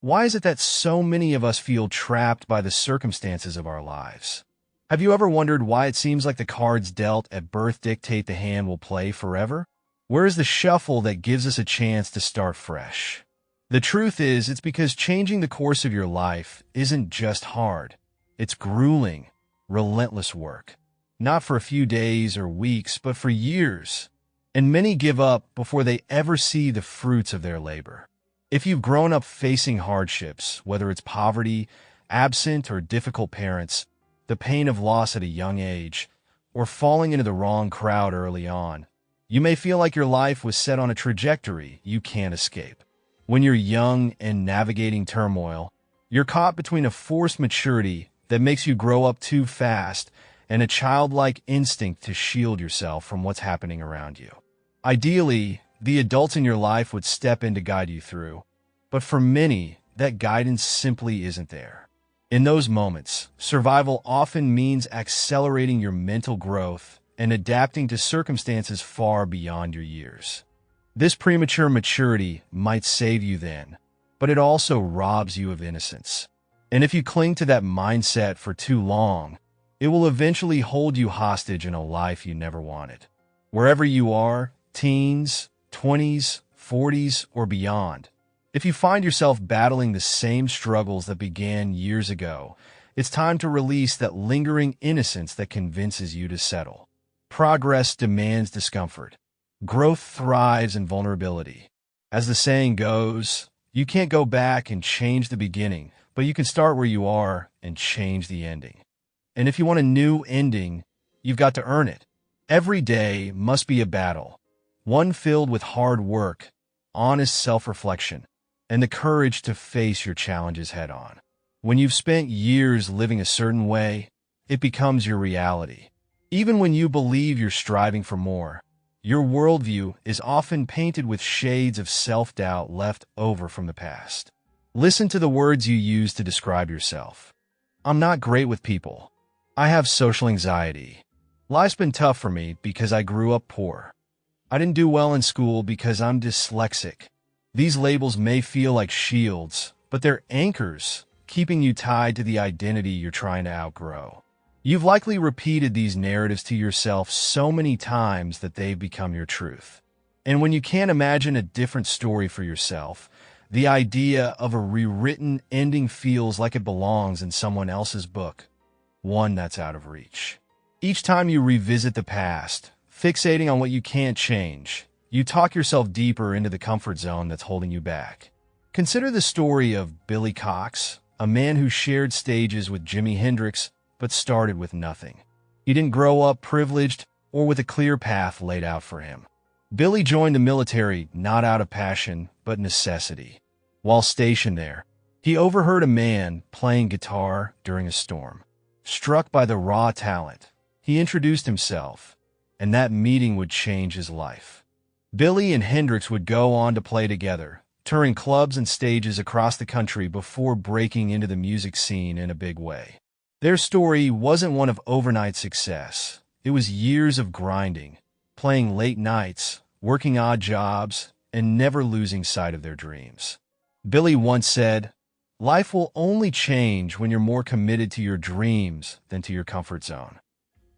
Why is it that so many of us feel trapped by the circumstances of our lives? Have you ever wondered why it seems like the cards dealt at birth dictate the hand we'll play forever? Where is the shuffle that gives us a chance to start fresh? The truth is, it's because changing the course of your life isn't just hard. It's grueling, relentless work. Not for a few days or weeks, but for years. And many give up before they ever see the fruits of their labor. If you've grown up facing hardships, whether it's poverty, absent or difficult parents, the pain of loss at a young age, or falling into the wrong crowd early on, you may feel like your life was set on a trajectory you can't escape. When you're young and navigating turmoil, you're caught between a forced maturity that makes you grow up too fast and a childlike instinct to shield yourself from what's happening around you. Ideally, the adults in your life would step in to guide you through, but for many, that guidance simply isn't there. In those moments, survival often means accelerating your mental growth and adapting to circumstances far beyond your years. This premature maturity might save you then, but it also robs you of innocence. And if you cling to that mindset for too long, it will eventually hold you hostage in a life you never wanted. Wherever you are, teens, 20s, 40s, or beyond, if you find yourself battling the same struggles that began years ago, it's time to release that lingering innocence that convinces you to settle. Progress demands discomfort. Growth thrives in vulnerability. As the saying goes, you can't go back and change the beginning, but you can start where you are and change the ending. And if you want a new ending, you've got to earn it. Every day must be a battle, one filled with hard work, honest self-reflection, and the courage to face your challenges head-on. When you've spent years living a certain way, it becomes your reality. Even when you believe you're striving for more, your worldview is often painted with shades of self-doubt left over from the past. Listen to the words you use to describe yourself. I'm not great with people. I have social anxiety. Life's been tough for me because I grew up poor. I didn't do well in school because I'm dyslexic. These labels may feel like shields, but they're anchors, keeping you tied to the identity you're trying to outgrow. You've likely repeated these narratives to yourself so many times that they've become your truth. And when you can't imagine a different story for yourself, the idea of a rewritten ending feels like it belongs in someone else's book, one that's out of reach. Each time you revisit the past, fixating on what you can't change, you talk yourself deeper into the comfort zone that's holding you back. Consider the story of Billy Cox, a man who shared stages with Jimi Hendrix but started with nothing. He didn't grow up privileged or with a clear path laid out for him. Billy joined the military not out of passion but necessity. While stationed there, he overheard a man playing guitar during a storm. Struck by the raw talent, he introduced himself, and that meeting would change his life. Billy and Hendrix would go on to play together, touring clubs and stages across the country before breaking into the music scene in a big way. Their story wasn't one of overnight success. It was years of grinding, playing late nights, working odd jobs, and never losing sight of their dreams. Billy once said, "Life will only change when you're more committed to your dreams than to your comfort zone."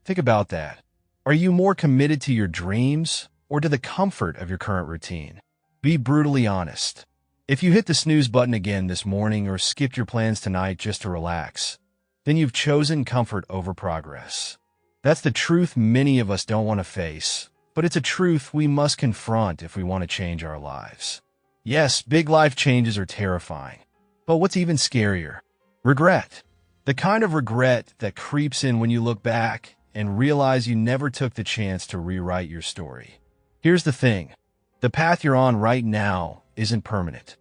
Think about that. Are you more committed to your dreams or to the comfort of your current routine? Be brutally honest. If you hit the snooze button again this morning or skipped your plans tonight just to relax, then you've chosen comfort over progress. That's the truth many of us don't want to face, but it's a truth we must confront if we want to change our lives. Yes, big life changes are terrifying, but what's even scarier? Regret. The kind of regret that creeps in when you look back and realize you never took the chance to rewrite your story. Here's the thing. The path you're on right now isn't permanent.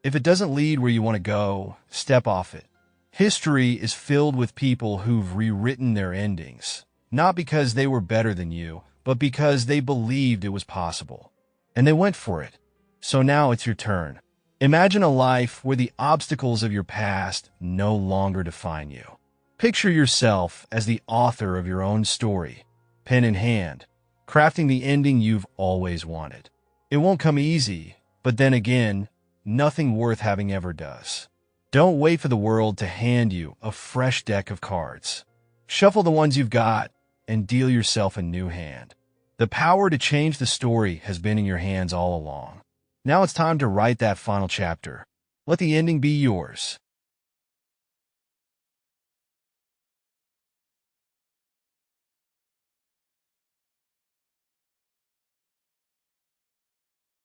If it doesn't lead where you want to go, step off it. History is filled with people who've rewritten their endings, not because they were better than you, but because they believed it was possible. And they went for it. So now it's your turn. Imagine a life where the obstacles of your past no longer define you. Picture yourself as the author of your own story, pen in hand, crafting the ending you've always wanted. It won't come easy, but then again, nothing worth having ever does. Don't wait for the world to hand you a fresh deck of cards. Shuffle the ones you've got and deal yourself a new hand. The power to change the story has been in your hands all along. Now it's time to write that final chapter. Let the ending be yours.